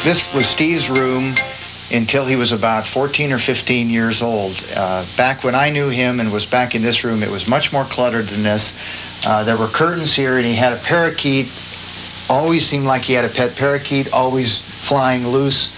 This was Steve's room until he was about 14 or 15 years old. Back when I knew him and was back in this room, it was much more cluttered than this. There were curtains here, and he had a parakeet. Always seemed like he had a pet parakeet, always flying loose.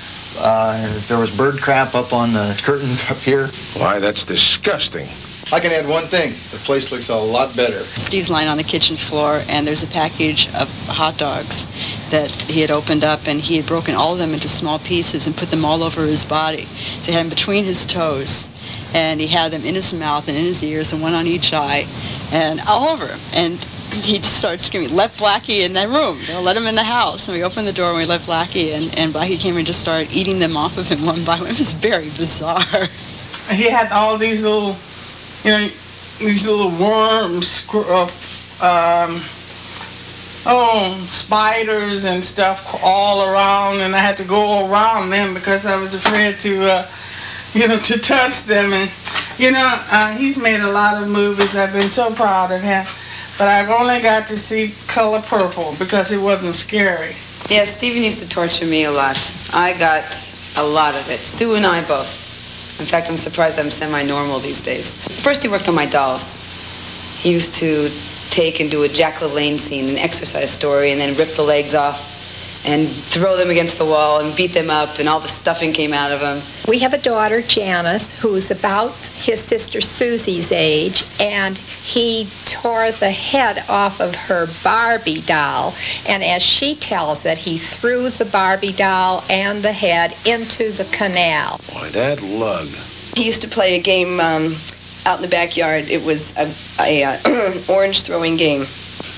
There was bird crap up on the curtains up here. Why, that's disgusting. I can add one thing. The place looks a lot better. Steve's lying on the kitchen floor, and there's a package of hot dogs that he had opened up, and he had broken all of them into small pieces and put them all over his body. So he had them between his toes, and he had them in his mouth and in his ears, and one on each eye, and all over him. And he just started screaming, "Let Blackie in that room. They'll let him in the house." And we opened the door, and we let Blackie in, and Blackie came and just started eating them off of him one by one. It was very bizarre. He had all these little, these little worms, spiders and stuff all around, and I had to go around them because I was afraid to, to touch them. And, he's made a lot of movies. I've been so proud of him. But I've only got to see Color Purple because it wasn't scary. Yeah, Steven used to torture me a lot. I got a lot of it. Sue and I both. In fact, I'm surprised I'm semi-normal these days. First, he worked on my dolls. He used to take and do a Jack LaLanne scene, an exercise story, and then rip the legs off and throw them against the wall and beat them up, and all the stuffing came out of them. We have a daughter, Janice, who's about his sister Susie's age, and he tore the head off of her Barbie doll, and as she tells it, he threw the Barbie doll and the head into the canal. Boy, that lug. He used to play a game out in the backyard. It was a orange throwing game.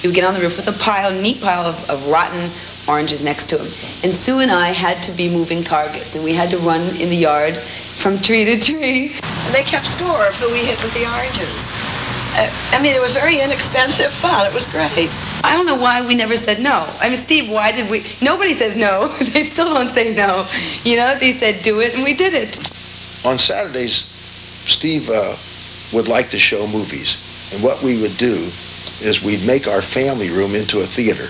He would get on the roof with a neat pile of rotten oranges next to him. And Sue and I had to be moving targets, and we had to run in the yard from tree to tree. And they kept score of who we hit with the oranges. It was very inexpensive fun. It was great. I don't know why we never said no. Steve, why did we? Nobody says no. They still don't say no. They said do it, and we did it. On Saturdays, Steve would like to show movies. And what we would do is we'd make our family room into a theater.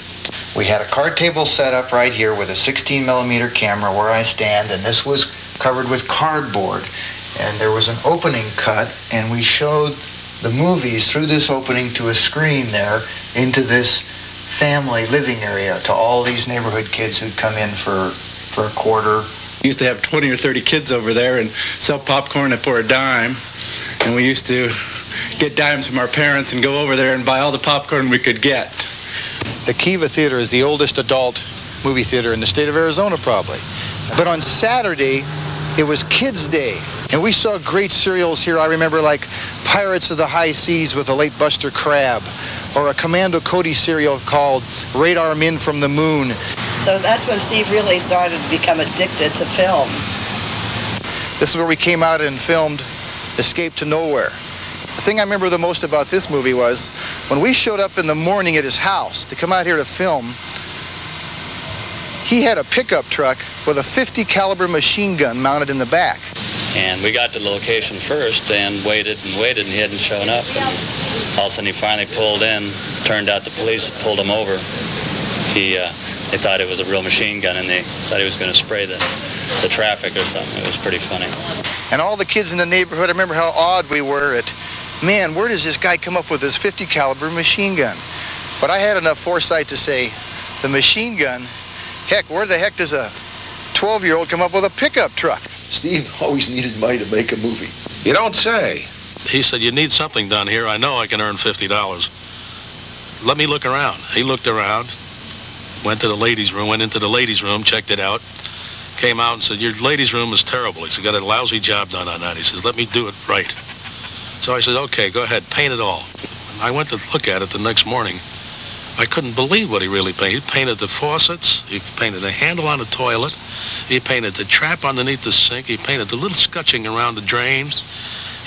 We had a card table set up right here with a 16mm camera where I stand, and this was covered with cardboard. And there was an opening cut, and we showed the movies through this opening to a screen there into this family living area to all these neighborhood kids who'd come in for a quarter. We used to have 20 or 30 kids over there and sell popcorn for a dime. And we used to get dimes from our parents and go over there and buy all the popcorn we could get. The Kiva Theater is the oldest adult movie theater in the state of Arizona, probably. But on Saturday, it was Kids' Day. And we saw great serials here. I remember like Pirates of the High Seas with the late Buster Crabbe, or a Commando Cody serial called Radar Men from the Moon. So that's when Steve really started to become addicted to film. This is where we came out and filmed Escape to Nowhere. The thing I remember the most about this movie was when we showed up in the morning at his house to come out here to film, he had a pickup truck with a .50 caliber machine gun mounted in the back. And we got to the location first and waited, and he hadn't shown up. And all of a sudden he finally pulled in. Turned out the police had pulled him over. They thought it was a real machine gun, and they thought he was going to spray the traffic or something. It was pretty funny. And all the kids in the neighborhood, I remember how awed we were at, man, where does this guy come up with this .50 caliber machine gun? But I had enough foresight to say, the machine gun, heck, where the heck does a 12-year-old come up with a pickup truck? Steve always needed money to make a movie. You don't say. He said, you need something done here. I know I can earn $50. Let me look around. He looked around, went into the ladies' room, checked it out, came out and said, your ladies' room is terrible. He said, got a lousy job done on that. He says, let me do it right. So I said, okay, go ahead, paint it all. I went to look at it the next morning. I couldn't believe what he really painted. He painted the faucets, he painted the handle on the toilet, he painted the trap underneath the sink, he painted the little scutching around the drain,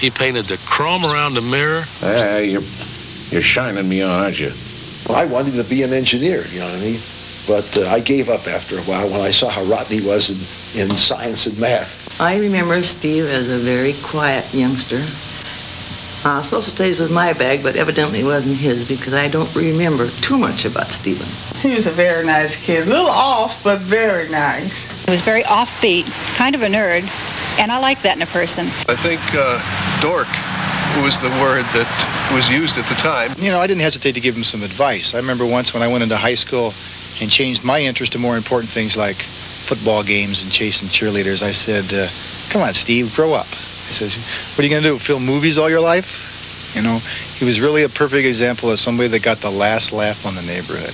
he painted the chrome around the mirror. Hey, you're shining me on, aren't you? Well, I wanted him to be an engineer, you know what I mean? But I gave up after a while when I saw how rotten he was in science and math. I remember Steve as a very quiet youngster. Social studies was my bag, but evidently it wasn't his because I don't remember too much about Steven. He was a very nice kid. A little off, but very nice. He was very offbeat, kind of a nerd, and I like that in a person. I think dork was the word that was used at the time. You know, I didn't hesitate to give him some advice. I remember once when I went into high school and changed my interest to more important things like football games and chasing cheerleaders, I said, come on, Steve, grow up. I says, what are you going to do, film movies all your life? You know, he was really a perfect example of somebody that got the last laugh on the neighborhood.